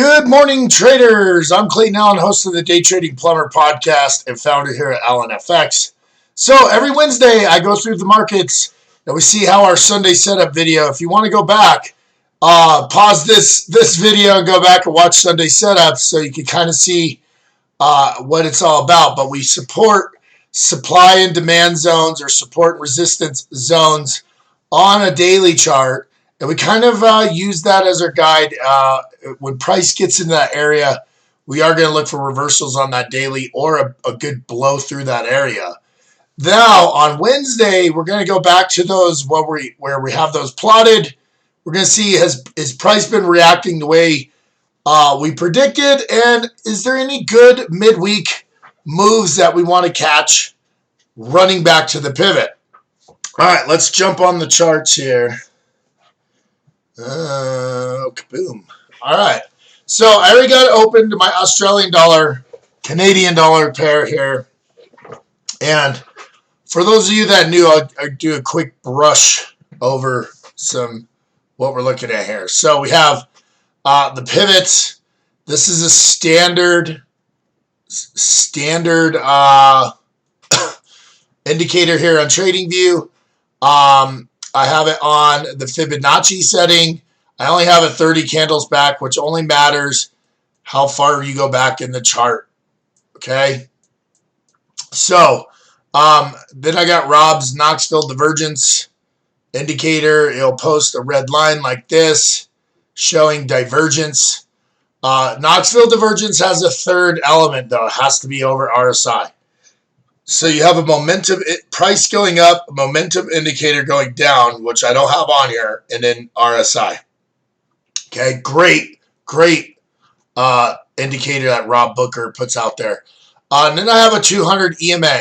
Good morning, traders. I'm Clayton Allen, host of the Day Trading Plumber podcast and founder here at Allen FX. So every Wednesday, I go through the markets and we see how our Sunday setup video. If you want to go back, pause this video and go back and watch Sunday setup so you can kind of see what it's all about. But we support supply and demand zones or support and resistance zones on a daily chart. And we kind of use that as our guide. When price gets into that area, we are going to look for reversals on that daily or a good blow through that area. Now, on Wednesday, we're going to go back to those where we have those plotted. We're going to see has price been reacting the way we predicted, and is there any good midweek moves that we want to catch running back to the pivot? All right, let's jump on the charts here. Kaboom. All right. So I already got opened my Australian dollar, Canadian dollar pair here. And for those of you that knew, I'll do a quick brush over what we're looking at here. So we have the pivots. This is a standard indicator here on TradingView. I have it on the Fibonacci setting. I only have it 30 candles back, which only matters how far you go back in the chart. Okay. So then I got Rob's Knoxville divergence indicator. It'll post a red line like this showing divergence. Knoxville divergence has a third element, though. It has to be over RSI. So you have a momentum price going up, a momentum indicator going down, which I don't have on here, and then RSI. Okay, great indicator that Rob Booker puts out there. And then I have a 200 EMA,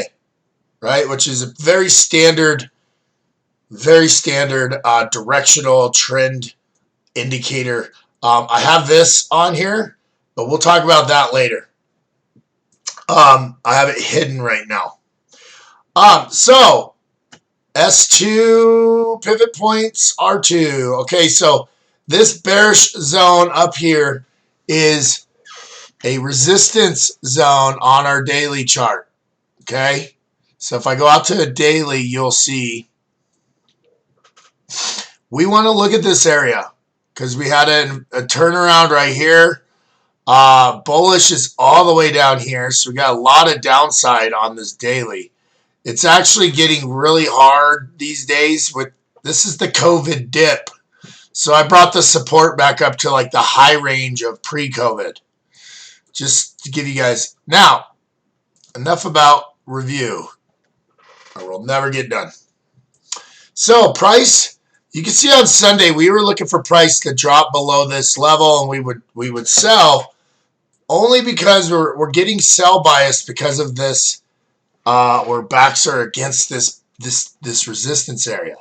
right, which is a very standard directional trend indicator. I have this on here, but we'll talk about that later. I have it hidden right now. So S2 pivot points R2. Okay, so this bearish zone up here is a resistance zone on our daily chart. Okay, so if I go out to a daily, you'll see we want to look at this area because we had a turnaround right here. Bullish is all the way down here, so we got a lot of downside on this daily. It's actually getting really hard these days. This is the COVID dip. So I brought the support back up to like the high range of pre-COVID. Just to give you guys. Now, enough about review, or we'll never get done. So price, you can see on Sunday we were looking for price to drop below this level, and we would sell only because we're getting sell bias because of this. Where backs are against this resistance area.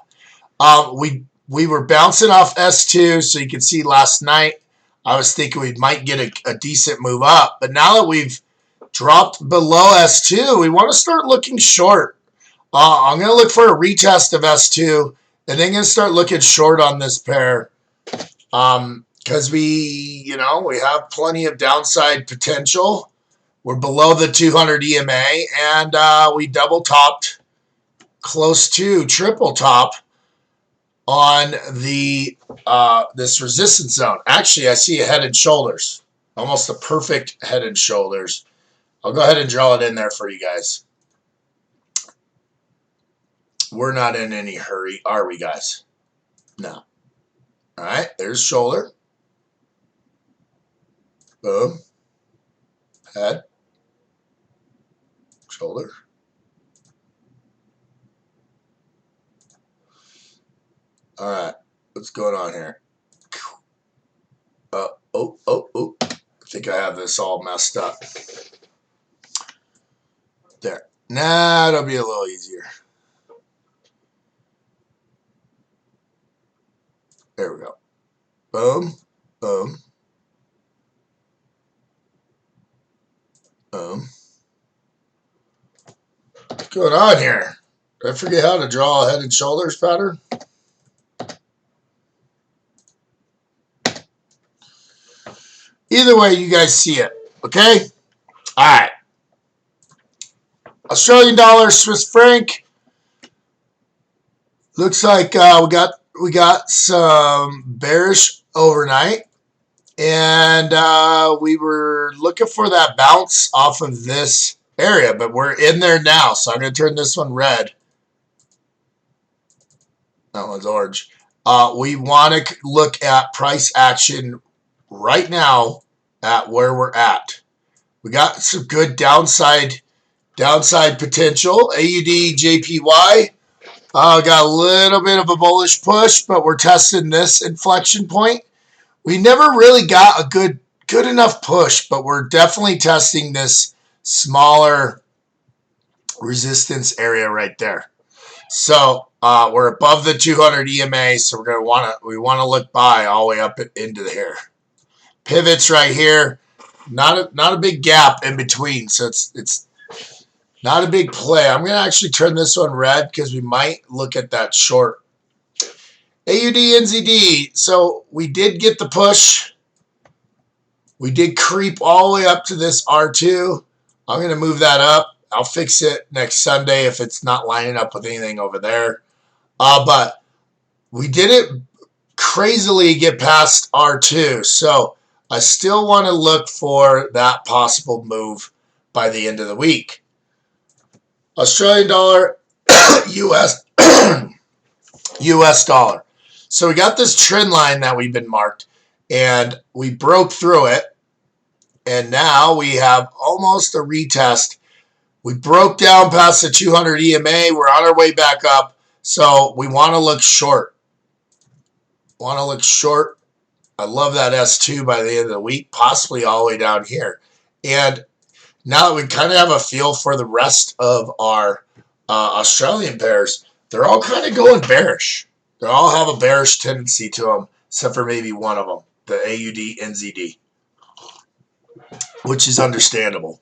We were bouncing off S2, so you can see last night I was thinking we might get a decent move up, but now that we've dropped below S2, we want to start looking short. I'm going to look for a retest of S2, and then going to start looking short on this pair, because we have plenty of downside potential. We're below the 200 EMA, and we double topped, close to triple top on the this resistance zone. Actually, I see a head and shoulders, almost a perfect head and shoulders. I'll go ahead and draw it in there for you guys. We're not in any hurry, are we, guys? No. All right, there's shoulder. Boom. Head. Shoulder. All right, what's going on here? Oh. I think I have this all messed up. There. Nah, it'll be a little easier. There we go. Boom. Boom. Boom. What's going on here? Did I forget how to draw a head and shoulders pattern? Either way, you guys see it. Okay? All right. Australian dollar, Swiss franc. Looks like we got some bearish overnight, and we were looking for that bounce off of this area, but we're in there now. So I'm going to turn this one red. That one's orange. We want to look at price action right now at where we're at. We got some good downside potential. AUD JPY got a little bit of a bullish push, but we're testing this inflection point. We never really got a good enough push, but we're definitely testing this smaller resistance area right there. So we're above the 200 EMA, so we want to look buy all the way up into here. Pivots right here, not a big gap in between, so it's not a big play. I'm going to actually turn this one red because we might look at that short. AUD NZD, so we did get the push. We did creep all the way up to this R2. I'm going to move that up. I'll fix it next Sunday if it's not lining up with anything over there. But we didn't crazily get past R2, so I still want to look for that possible move by the end of the week. Australian dollar, US US dollar. So we got this trend line that we've been marked, and we broke through it, and now we have almost a retest. We broke down past the 200 EMA. We're on our way back up, so we want to look short. I love that S2 by the end of the week, possibly all the way down here. And now that we kind of have a feel for the rest of our Australian pairs, they're all kind of going bearish. They all have a bearish tendency to them, except for maybe one of them, the AUD NZD, which is understandable.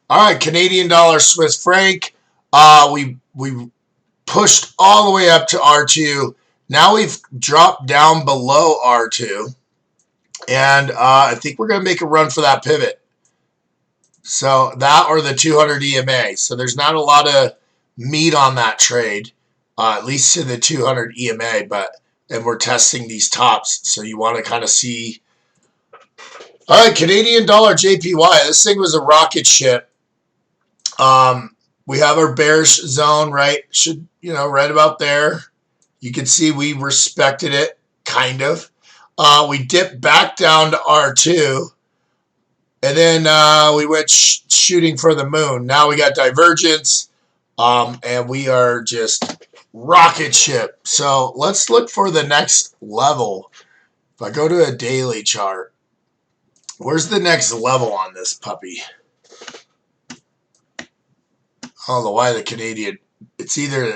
All right, Canadian dollar, Swiss franc. We pushed all the way up to R2. Now we've dropped down below R2, and I think we're going to make a run for that pivot. So that or the 200 EMA. So there's not a lot of meat on that trade, at least to the 200 EMA, and we're testing these tops. So you want to kind of see. All right, Canadian dollar JPY. This thing was a rocket ship. We have our bearish zone right about there. You can see we respected it, kind of. We dipped back down to R2. And then we went shooting for the moon. Now we got divergence, and we are just rocket ship. So let's look for the next level. If I go to a daily chart, where's the next level on this puppy? I don't know why the Canadian. It's either.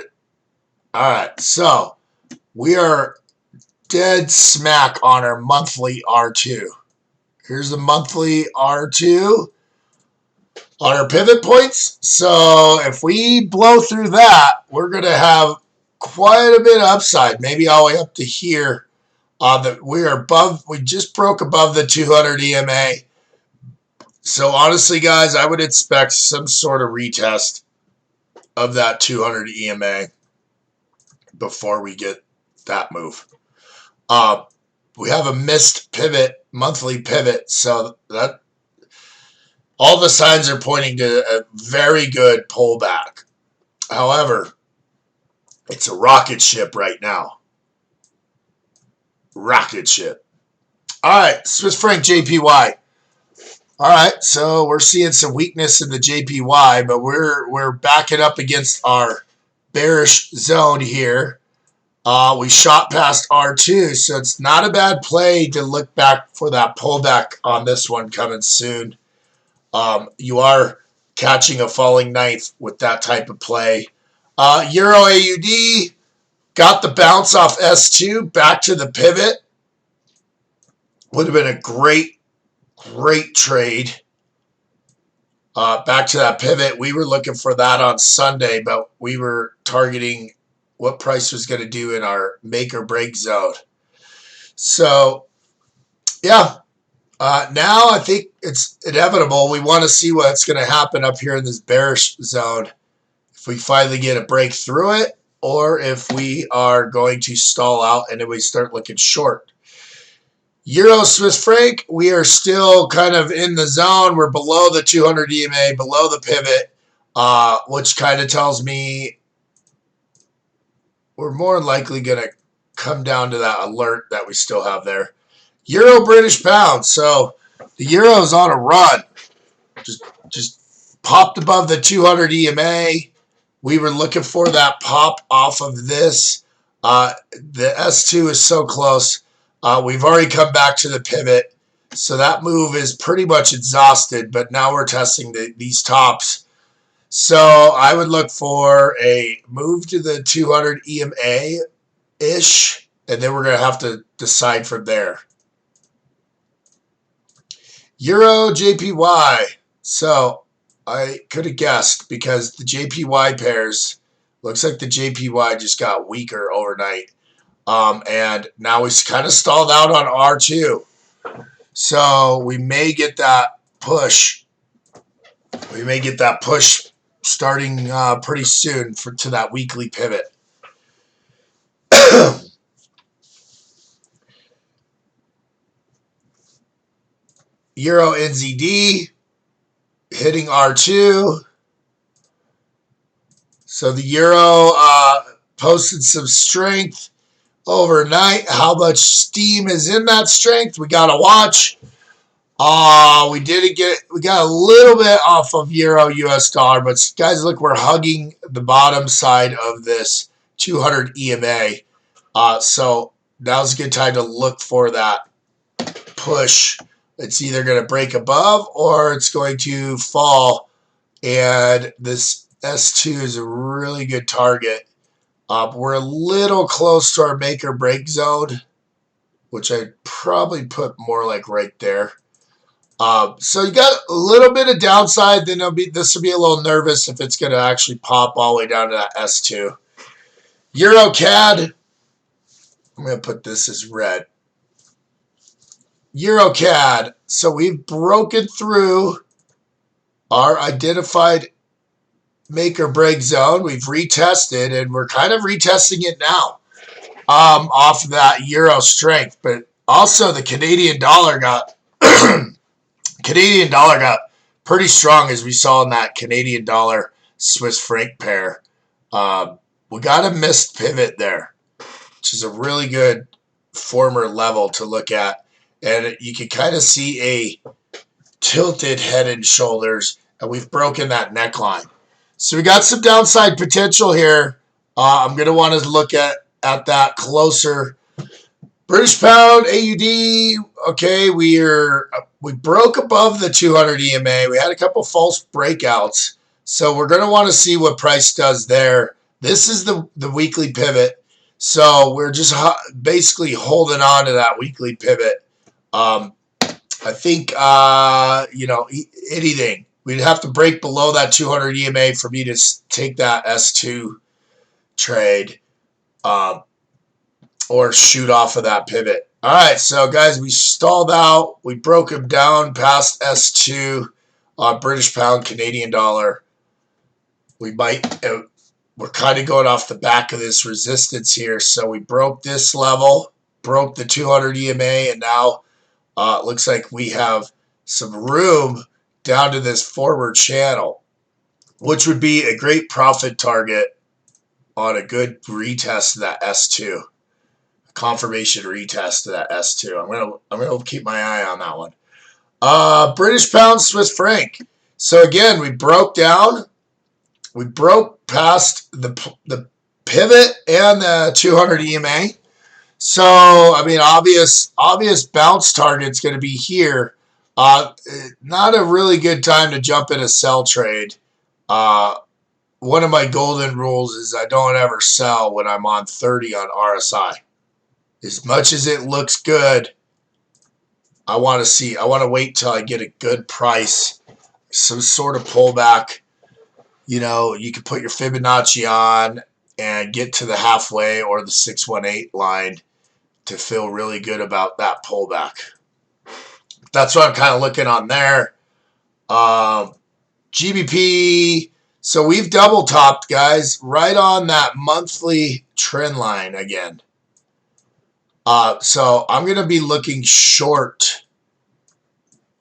All right, so we are dead smack on our monthly R2. Here's the monthly R2 on our pivot points. So if we blow through that, we're going to have quite a bit of upside, maybe all the way up to here. We just broke above the 200 EMA. So honestly, guys, I would expect some sort of retest of that 200 EMA before we get that move. We have a missed pivot, monthly pivot, so that all the signs are pointing to a very good pullback. However, it's a rocket ship right now. Rocket ship. All right, Swiss franc JPY. All right, so we're seeing some weakness in the JPY, but we're backing up against our bearish zone here. We shot past R2, so it's not a bad play to look back for that pullback on this one coming soon. You are catching a falling knife with that type of play. Euro AUD got the bounce off S2 back to the pivot. Would have been a great trade. Back to that pivot. We were looking for that on Sunday, but we were targeting what price was going to do in our make or break zone. So, yeah, Now I think it's inevitable. We want to see what's going to happen up here in this bearish zone. If we finally get a break through it, or if we are going to stall out and then we start looking short. Euro Swiss franc, we are still kind of in the zone. We're below the 200 EMA, below the pivot, which kind of tells me we're more likely going to come down to that alert that we still have there. Euro British pound. So the euro is on a run. Just popped above the 200 EMA. We were looking for that pop off of this. The S2 is so close. We've already come back to the pivot. So that move is pretty much exhausted, but now we're testing these tops. So I would look for a move to the 200 EMA-ish, and then we're going to have to decide from there. Euro JPY. So I could have guessed because the JPY pairs, looks like the JPY just got weaker overnight. And now we kind of stalled out on R2. So we may get that push. We may get that push starting pretty soon to that weekly pivot. Euro NZD hitting R2. So the euro posted some strength overnight. How much steam is in that strength? We got to watch. We got a little bit off of euro US dollar, but guys, look, we're hugging the bottom side of this 200 EMA. So now's a good time to look for that push. It's either going to break above or it's going to fall. And this S2 is a really good target. We're a little close to our make or break zone, which I'd probably put more like right there. So you got a little bit of downside. Then this will be a little nervous if it's going to actually pop all the way down to that S2. Euro CAD. I'm going to put this as red. Euro CAD. So we've broken through our identified make or break zone. We've retested, and we're kind of retesting it now off of that euro strength. But also the Canadian dollar got pretty strong, as we saw in that Canadian dollar Swiss franc pair. We got a missed pivot there, which is a really good former level to look at. And you can kind of see a tilted head and shoulders, and we've broken that neckline. So we got some downside potential here. I'm going to want to look at that closer. British pound, AUD. Okay, we broke above the 200 EMA. We had a couple false breakouts. So we're going to want to see what price does there. This is the weekly pivot. So we're just basically holding on to that weekly pivot. I think, anything. We'd have to break below that 200 EMA for me to take that S2 trade or shoot off of that pivot. All right, so guys, we stalled out. We broke him down past S2 on British pound, Canadian dollar. We're kind of going off the back of this resistance here. So we broke this level, broke the 200 EMA, and now it looks like we have some room down to this forward channel, which would be a great profit target on a good retest of that S2, confirmation retest of that S2. I'm gonna keep my eye on that one. British pound, Swiss franc. So again, we broke down, we broke past the pivot and the 200 EMA. So I mean, obvious bounce target's going to be here. Not a really good time to jump in a sell trade. One of my golden rules is I don't ever sell when I'm on 30 on RSI. As much as it looks good, I want to wait till I get a good price, some sort of pullback. You know, you can put your Fibonacci on and get to the halfway or the 618 line to feel really good about that pullback. That's what I'm kind of looking on there. GBP. So we've double topped, guys, right on that monthly trend line again. So I'm going to be looking short.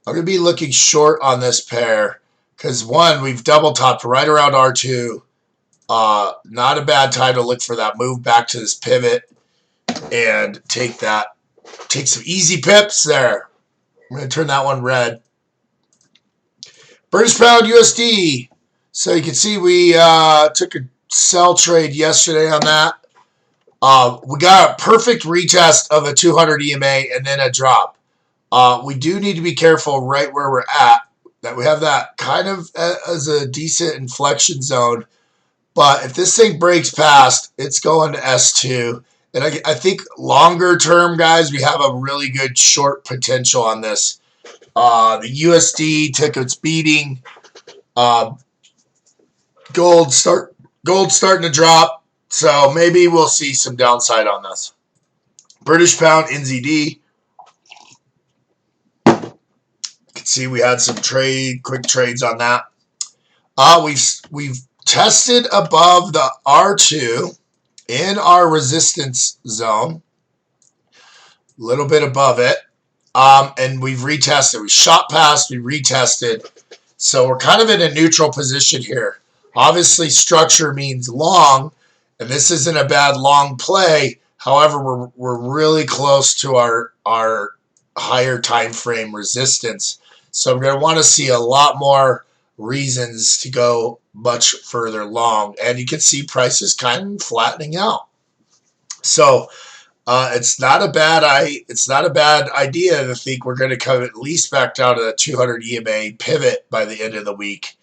I'm going to be looking short on this pair because, one, we've double topped right around R2. Not a bad time to look for that move back to this pivot and take some easy pips there. I'm going to turn that one red. British pound USD. So you can see we took a sell trade yesterday on that. We got a perfect retest of a 200 EMA and then a drop. We do need to be careful right where we're at, that we have that kind of as a decent inflection zone. But if this thing breaks past, it's going to S2. And I think longer term, guys, we have a really good short potential on this. The USD took its beating. Gold starting to drop. So maybe we'll see some downside on this. British pound NZD. You can see we had some quick trades on that. We've tested above the R2 in our resistance zone, a little bit above it, and we've retested. We shot past, we retested, so we're kind of in a neutral position here. Obviously, structure means long, and this isn't a bad long play. However, we're really close to our higher time frame resistance, so we're going to want to see a lot more reasons to go much further long, and you can see prices kind of flattening out. So it's not a bad idea to think we're going to come at least back down to the 200 EMA pivot by the end of the week,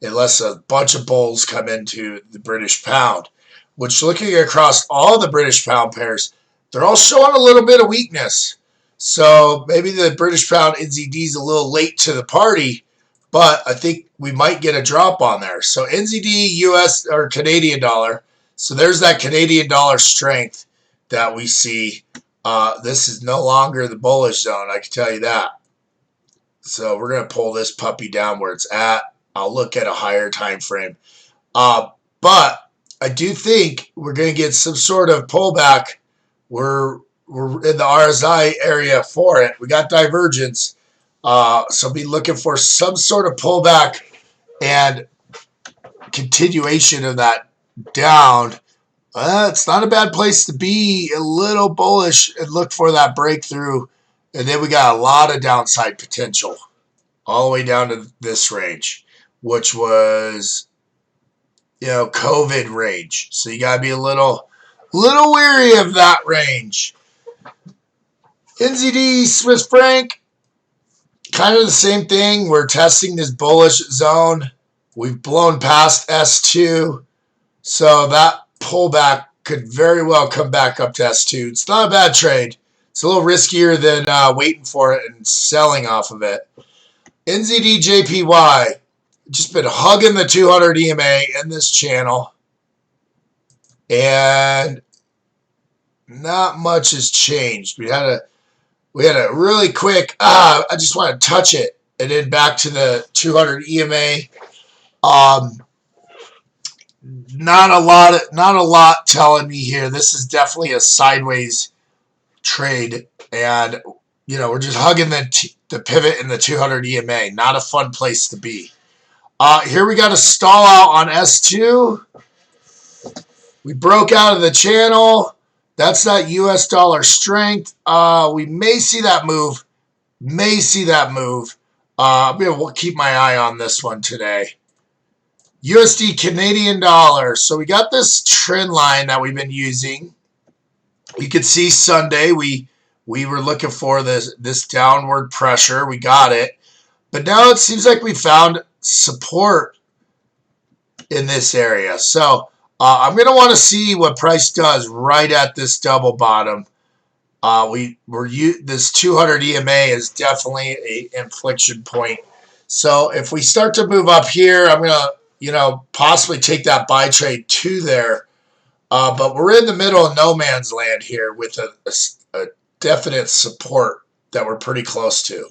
unless a bunch of bulls come into the British pound. Which, looking across all the British pound pairs, they're all showing a little bit of weakness. So maybe the British pound NZD is a little late to the party, but I think we might get a drop on there. So NZD, US, or Canadian dollar. So there's that Canadian dollar strength that we see. This is no longer the bullish zone, I can tell you that. So we're going to pull this puppy down where it's at. I'll look at a higher time frame. But I do think we're going to get some sort of pullback. We're in the RSI area for it. We got divergence. So be looking for some sort of pullback and continuation of that down. It's not a bad place to be. A little bullish and look for that breakthrough. And then we got a lot of downside potential all the way down to this range, which was, COVID range. So you got to be a little wary of that range. NZD, Swiss franc, kind of the same thing. We're testing this bullish zone. We've blown past S2. So that pullback could very well come back up to S2. It's not a bad trade. It's a little riskier than waiting for it and selling off of it. NZD, JPY. Just been hugging the 200 EMA in this channel. And not much has changed. We had a really quick, I just want to touch it, and then back to the 200 EMA. Not a lot telling me here. This is definitely a sideways trade, and we're just hugging the pivot in the 200 EMA. Not a fun place to be. Here we got a stall out on S2. We broke out of the channel. That's that US dollar strength. We may see that move. I'm going to keep my eye on this one today. USD Canadian dollar. So we got this trend line that we've been using. You can see Sunday we were looking for this downward pressure. We got it. But now it seems like we found support in this area. So I'm going to want to see what price does right at this double bottom. This 200 EMA is definitely an inflection point. So if we start to move up here, I'm going to possibly take that buy trade to there. But we're in the middle of no man's land here with a definite support that we're pretty close to.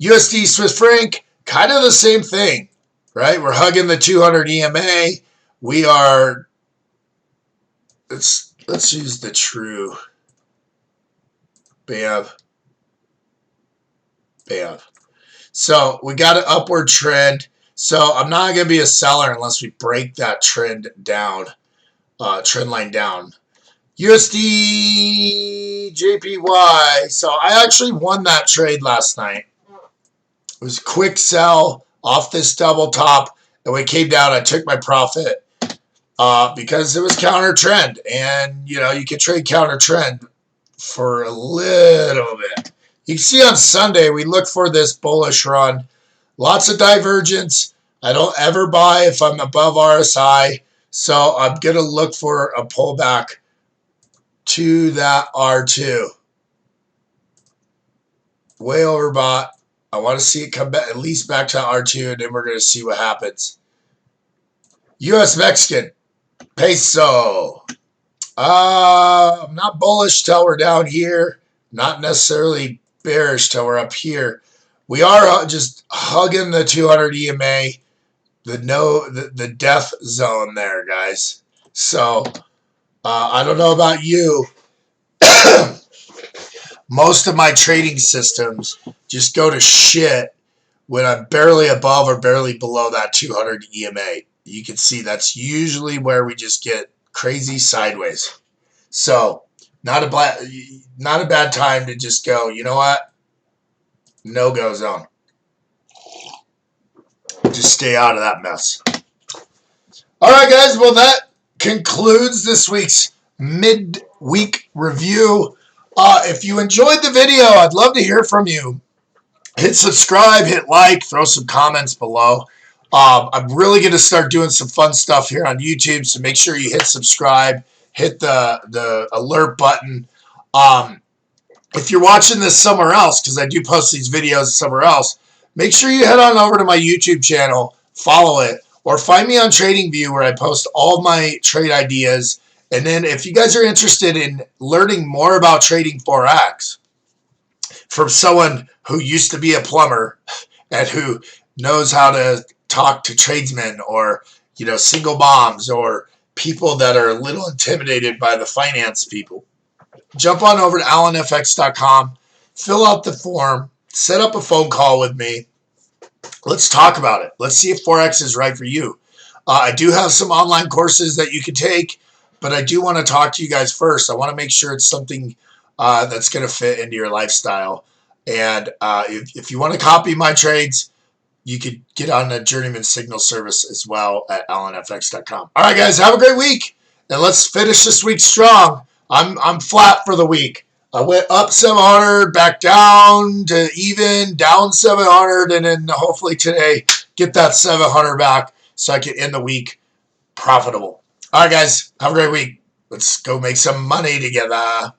USD Swiss franc, kind of the same thing, right? We're hugging the 200 EMA. We are, let's use the true. Bam. Bam. So we got an upward trend. So I'm not going to be a seller unless we break that trend down, trend line down. USD JPY. So I actually won that trade last night. It was a quick sell off this double top, and when it came down, I took my profit because it was counter trend, and you can trade counter trend for a little bit. You can see on Sunday we look for this bullish run, lots of divergence. I don't ever buy if I'm above RSI, so I'm gonna look for a pullback to that R2. Way overbought. I want to see it come back, at least back to R2, and then we're going to see what happens. U.S. Mexican peso. I'm not bullish till we're down here. Not necessarily bearish till we're up here. We are just hugging the 200 EMA, the death zone there, guys. So I don't know about you. Most of my trading systems just go to shit when I'm barely above or barely below that 200 EMA. You can see that's usually where we just get crazy sideways. So not a bad time to just go, you know what? No-go zone. Just stay out of that mess. All right, guys. Well, that concludes this week's midweek review. If you enjoyed the video, I'd love to hear from you. Hit subscribe, hit like, throw some comments below. I'm really going to start doing some fun stuff here on YouTube, so make sure you hit subscribe, hit the alert button. If you're watching this somewhere else, because I do post these videos somewhere else, make sure you head on over to my YouTube channel, follow it, or find me on TradingView where I post all my trade ideas. And then if you guys are interested in learning more about trading Forex from someone who used to be a plumber and who knows how to talk to tradesmen or, single moms or people that are a little intimidated by the finance people, jump on over to allenfx.com, fill out the form, set up a phone call with me. Let's talk about it. Let's see if Forex is right for you. I do have some online courses that you can take, but I do want to talk to you guys first. I want to make sure it's something that's going to fit into your lifestyle. And if you want to copy my trades, you could get on the Journeyman Signal service as well at allenfx.com. All right, guys, have a great week, and let's finish this week strong. I'm flat for the week. I went up 700, back down to even, down 700, and then hopefully today get that 700 back so I can end the week profitable. All right, guys, have a great week. Let's go make some money together.